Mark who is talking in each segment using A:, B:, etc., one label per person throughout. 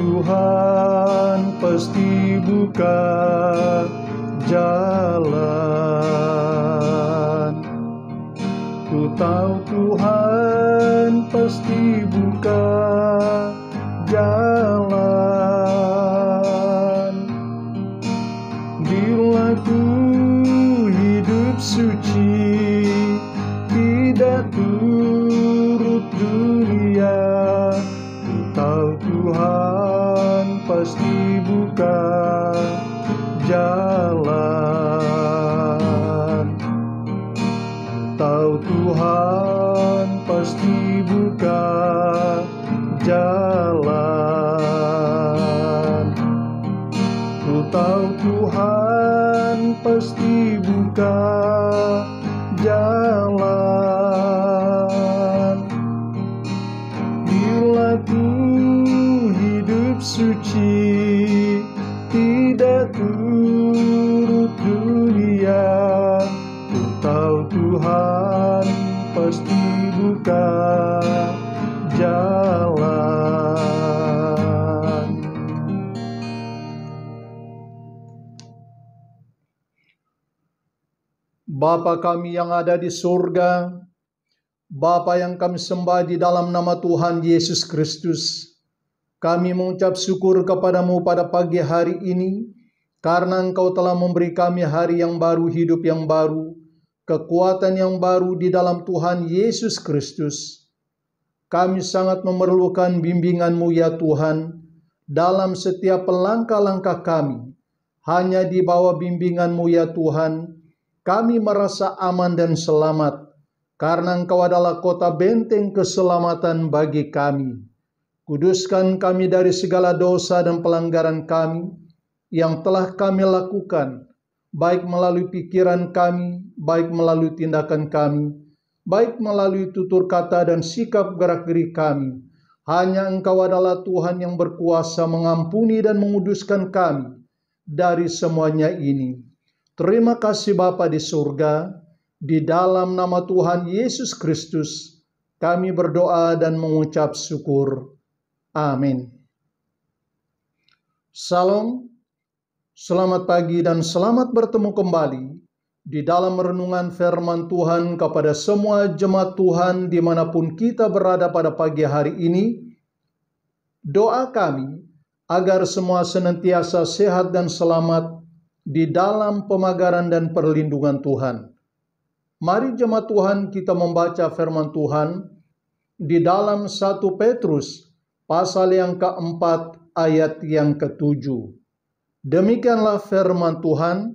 A: Tuhan pasti buka jalan. Ku tahu Tuhan pasti buka jalan. Bila ku hidup suci, tidak turut dunia, ku tahu Tuhan pasti buka jalan. Tahu Tuhan pasti buka jalan. Ku tahu Tuhan pasti buka jalan. Bila ku hidup suci, tidak turut dunia, ku tahu Tuhan pasti buka jalan. Bapa kami yang ada di surga, Bapa yang kami sembah di dalam nama Tuhan Yesus Kristus, kami mengucap syukur kepadamu pada pagi hari ini, karena Engkau telah memberi kami hari yang baru, hidup yang baru, kekuatan yang baru di dalam Tuhan Yesus Kristus. Kami sangat memerlukan bimbingan-Mu ya Tuhan, dalam setiap langkah-langkah kami. Hanya di bawah bimbingan-Mu ya Tuhan, kami merasa aman dan selamat, karena Engkau adalah kota benteng keselamatan bagi kami. Kuduskan kami dari segala dosa dan pelanggaran kami yang telah kami lakukan, baik melalui pikiran kami, baik melalui tindakan kami, baik melalui tutur kata dan sikap gerak-gerik kami. Hanya Engkau adalah Tuhan yang berkuasa mengampuni dan menguduskan kami dari semuanya ini. Terima kasih Bapa di surga, di dalam nama Tuhan Yesus Kristus, kami berdoa dan mengucap syukur. Amin. Salam, selamat pagi dan selamat bertemu kembali di dalam renungan firman Tuhan kepada semua jemaat Tuhan dimanapun kita berada pada pagi hari ini. Doa kami agar semua senantiasa sehat dan selamat di dalam pemagaran dan perlindungan Tuhan. Mari jemaat Tuhan kita membaca firman Tuhan di dalam 1 Petrus pasal yang keempat ayat yang ke-7. Demikianlah firman Tuhan,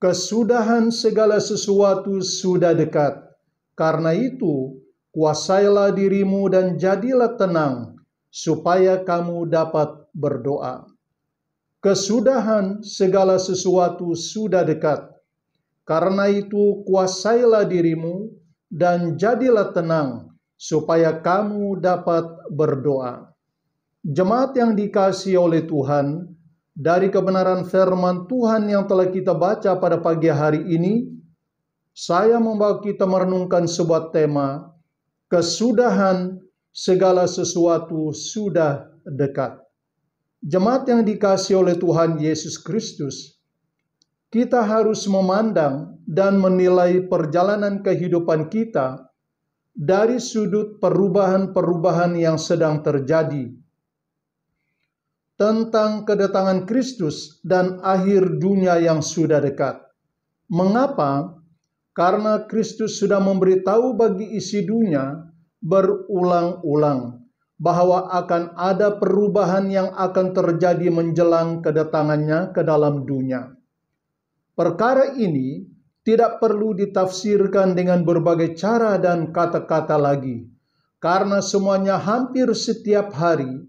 A: kesudahan segala sesuatu sudah dekat. Karena itu, kuasailah dirimu dan jadilah tenang, supaya kamu dapat berdoa. Kesudahan segala sesuatu sudah dekat. Karena itu, kuasailah dirimu dan jadilah tenang, supaya kamu dapat berdoa. Jemaat yang dikasihi oleh Tuhan, dari kebenaran firman Tuhan yang telah kita baca pada pagi hari ini, saya membawa kita merenungkan sebuah tema, kesudahan segala sesuatu sudah dekat. Jemaat yang dikasihi oleh Tuhan Yesus Kristus, kita harus memandang dan menilai perjalanan kehidupan kita dari sudut perubahan-perubahan yang sedang terjadi tentang kedatangan Kristus dan akhir dunia yang sudah dekat. Mengapa? Karena Kristus sudah memberitahu bagi isi dunia berulang-ulang bahwa akan ada perubahan yang akan terjadi menjelang kedatangannya ke dalam dunia. Perkara ini tidak perlu ditafsirkan dengan berbagai cara dan kata-kata lagi, karena semuanya hampir setiap hari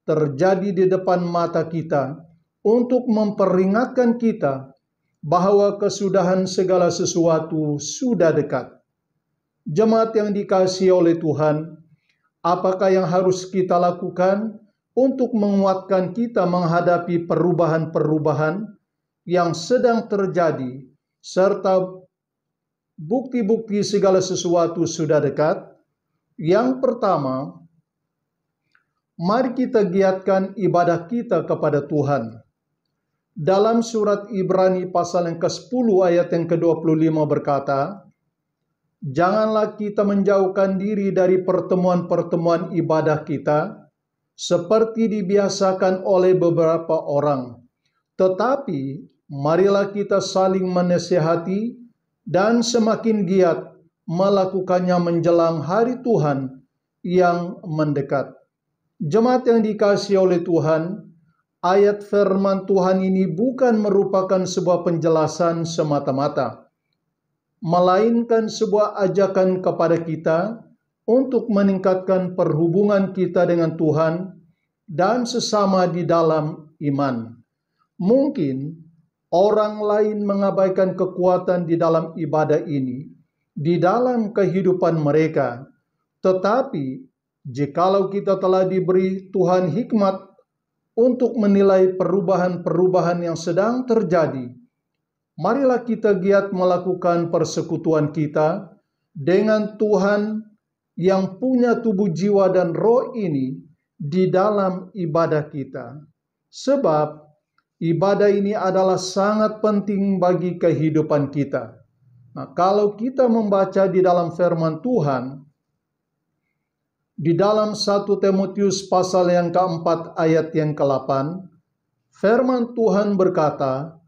A: terjadi di depan mata kita untuk memperingatkan kita bahwa kesudahan segala sesuatu sudah dekat. Jemaat yang dikasihi oleh Tuhan, apakah yang harus kita lakukan untuk menguatkan kita menghadapi perubahan-perubahan yang sedang terjadi, serta bukti-bukti segala sesuatu sudah dekat? Yang pertama, Mari kita giatkan ibadah kita kepada Tuhan. Dalam surat Ibrani pasal yang ke-10 ayat yang ke-25 berkata, "Janganlah kita menjauhkan diri dari pertemuan-pertemuan ibadah kita, seperti dibiasakan oleh beberapa orang. Tetapi marilah kita saling menasihati dan semakin giat melakukannya menjelang hari Tuhan yang mendekat." Jemaat yang dikasihi oleh Tuhan, ayat firman Tuhan ini bukan merupakan sebuah penjelasan semata-mata, melainkan sebuah ajakan kepada kita untuk meningkatkan perhubungan kita dengan Tuhan dan sesama di dalam iman. Mungkin orang lain mengabaikan kekuatan di dalam ibadah ini di dalam kehidupan mereka, tetapi jikalau kita telah diberi Tuhan hikmat untuk menilai perubahan-perubahan yang sedang terjadi, marilah kita giat melakukan persekutuan kita dengan Tuhan yang punya tubuh, jiwa, dan roh ini di dalam ibadah kita. Sebab ibadah ini adalah sangat penting bagi kehidupan kita. Nah, kalau kita membaca di dalam firman Tuhan, di dalam 1 Timotius pasal yang ke-4 ayat yang ke-8, firman Tuhan berkata,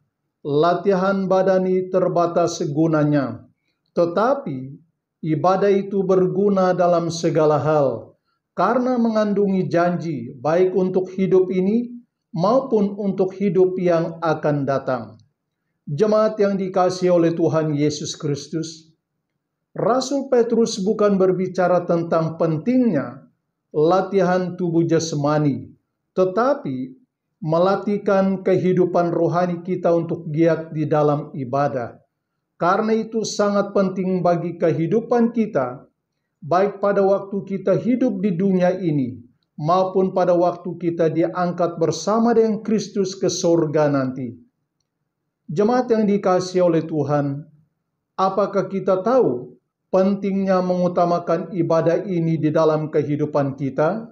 A: "Latihan badani terbatas gunanya, tetapi ibadah itu berguna dalam segala hal, karena mengandungi janji baik untuk hidup ini maupun untuk hidup yang akan datang." Jemaat yang dikasihi oleh Tuhan Yesus Kristus, Rasul Petrus bukan berbicara tentang pentingnya latihan tubuh jasmani, tetapi melatihkan kehidupan rohani kita untuk giat di dalam ibadah. Karena itu sangat penting bagi kehidupan kita, baik pada waktu kita hidup di dunia ini, maupun pada waktu kita diangkat bersama dengan Kristus ke surga nanti. Jemaat yang dikasihi oleh Tuhan, apakah kita tahu pentingnya mengutamakan ibadah ini di dalam kehidupan kita?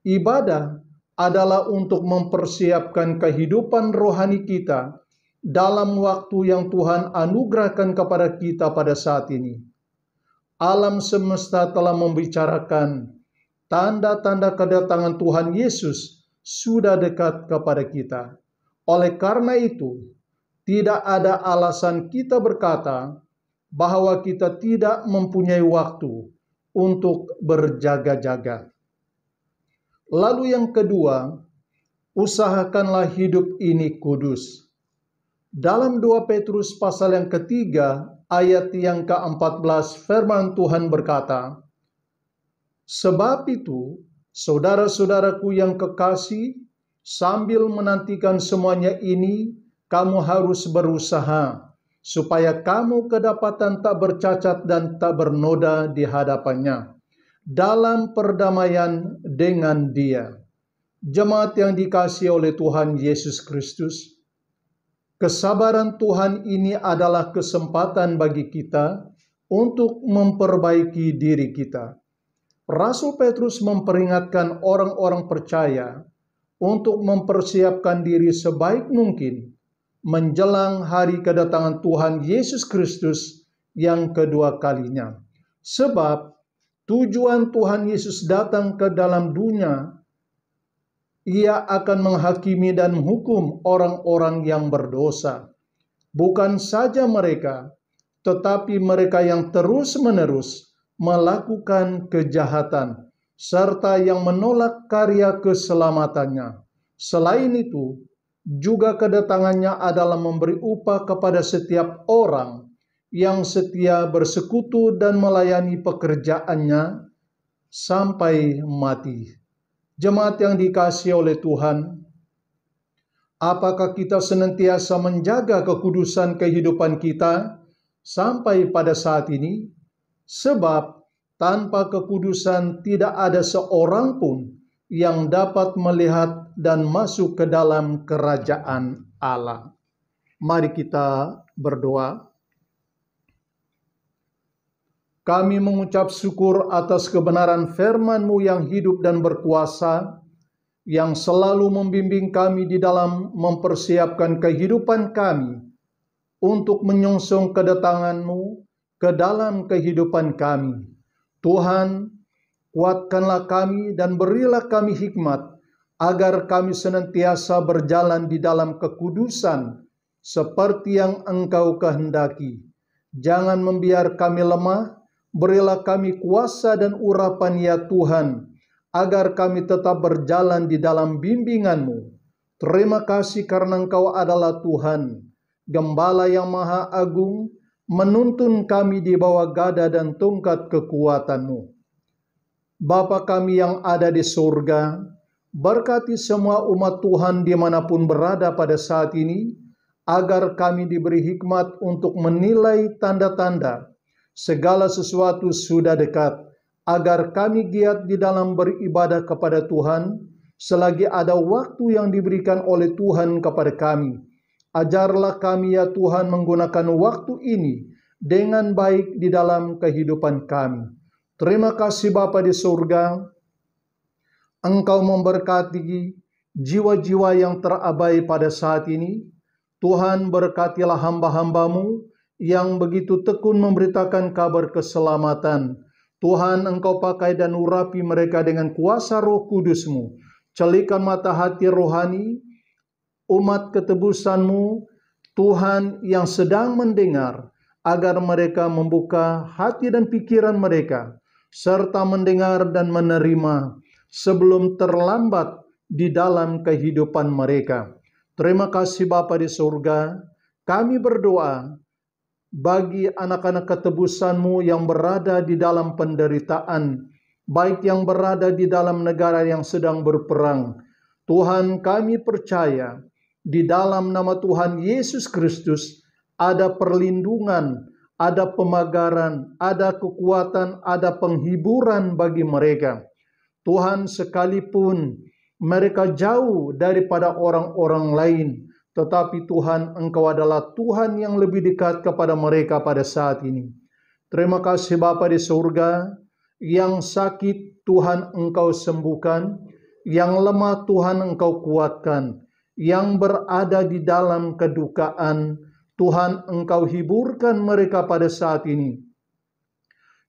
A: Ibadah adalah untuk mempersiapkan kehidupan rohani kita dalam waktu yang Tuhan anugerahkan kepada kita pada saat ini. Alam semesta telah membicarakan tanda-tanda kedatangan Tuhan Yesus sudah dekat kepada kita. Oleh karena itu, tidak ada alasan kita berkata bahwa kita tidak mempunyai waktu untuk berjaga-jaga. Lalu yang kedua, usahakanlah hidup ini kudus. Dalam 2 Petrus pasal yang ketiga, ayat yang ke-14, firman Tuhan berkata, "Sebab itu, saudara-saudaraku yang kekasih, sambil menantikan semuanya ini, kamu harus berusaha supaya kamu kedapatan tak bercacat dan tak bernoda di hadapannya dalam perdamaian dengan Dia." Jemaat yang dikasihi oleh Tuhan Yesus Kristus, kesabaran Tuhan ini adalah kesempatan bagi kita untuk memperbaiki diri kita. Rasul Petrus memperingatkan orang-orang percaya untuk mempersiapkan diri sebaik mungkin menjelang hari kedatangan Tuhan Yesus Kristus yang kedua kalinya. Sebab tujuan Tuhan Yesus datang ke dalam dunia, Ia akan menghakimi dan menghukum orang-orang yang berdosa. Bukan saja mereka, tetapi mereka yang terus-menerus melakukan kejahatan, serta yang menolak karya keselamatannya. Selain itu, juga kedatangannya adalah memberi upah kepada setiap orang yang setia bersekutu dan melayani pekerjaannya sampai mati. Jemaat yang dikasihi oleh Tuhan, apakah kita senantiasa menjaga kekudusan kehidupan kita sampai pada saat ini? Sebab tanpa kekudusan tidak ada seorang pun yang dapat melihat dan masuk ke dalam kerajaan Allah. Mari kita berdoa. Kami mengucap syukur atas kebenaran firman-Mu yang hidup dan berkuasa, yang selalu membimbing kami di dalam mempersiapkan kehidupan kami untuk menyongsong kedatangan-Mu ke dalam kehidupan kami. Tuhan, kuatkanlah kami dan berilah kami hikmat agar kami senantiasa berjalan di dalam kekudusan seperti yang Engkau kehendaki. Jangan membiar kami lemah, berilah kami kuasa dan urapan ya Tuhan, agar kami tetap berjalan di dalam bimbingan-Mu. Terima kasih karena Engkau adalah Tuhan, Gembala yang Maha Agung, menuntun kami di bawah gada dan tongkat kekuatan-Mu. Bapa kami yang ada di surga, berkati semua umat Tuhan dimanapun berada pada saat ini, agar kami diberi hikmat untuk menilai tanda-tanda segala sesuatu sudah dekat, agar kami giat di dalam beribadah kepada Tuhan, selagi ada waktu yang diberikan oleh Tuhan kepada kami. Ajarlah kami ya Tuhan menggunakan waktu ini dengan baik di dalam kehidupan kami. Terima kasih Bapa di surga, Engkau memberkati jiwa-jiwa yang terabai pada saat ini. Tuhan, berkatilah hamba-hamba-Mu yang begitu tekun memberitakan kabar keselamatan. Tuhan, Engkau pakai dan urapi mereka dengan kuasa Roh Kudus-Mu. Celikan mata hati rohani umat ketebusan-Mu, Tuhan, yang sedang mendengar, agar mereka membuka hati dan pikiran mereka, serta mendengar dan menerima sebelum terlambat di dalam kehidupan mereka. Terima kasih Bapa di surga, kami berdoa bagi anak-anak ketebusan-Mu yang berada di dalam penderitaan, baik yang berada di dalam negara yang sedang berperang. Tuhan, kami percaya di dalam nama Tuhan Yesus Kristus ada perlindungan, ada pemagaran, ada kekuatan, ada penghiburan bagi mereka. Tuhan, sekalipun mereka jauh daripada orang-orang lain, tetapi Tuhan, Engkau adalah Tuhan yang lebih dekat kepada mereka pada saat ini. Terima kasih Bapa di surga, yang sakit Tuhan Engkau sembuhkan, yang lemah Tuhan Engkau kuatkan, yang berada di dalam kedukaan, Tuhan Engkau hiburkan mereka pada saat ini.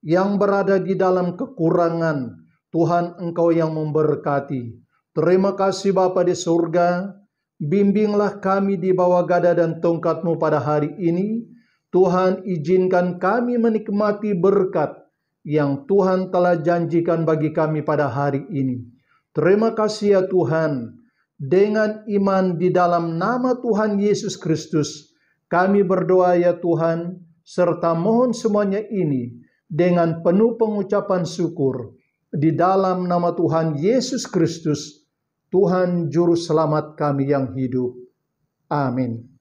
A: Yang berada di dalam kekurangan, Tuhan Engkau yang memberkati. Terima kasih Bapa di surga, bimbinglah kami di bawah gada dan tongkat-Mu pada hari ini. Tuhan, izinkan kami menikmati berkat yang Tuhan telah janjikan bagi kami pada hari ini. Terima kasih ya Tuhan. Dengan iman di dalam nama Tuhan Yesus Kristus, kami berdoa ya Tuhan, serta mohon semuanya ini dengan penuh pengucapan syukur di dalam nama Tuhan Yesus Kristus, Tuhan Juru Selamat kami yang hidup. Amin.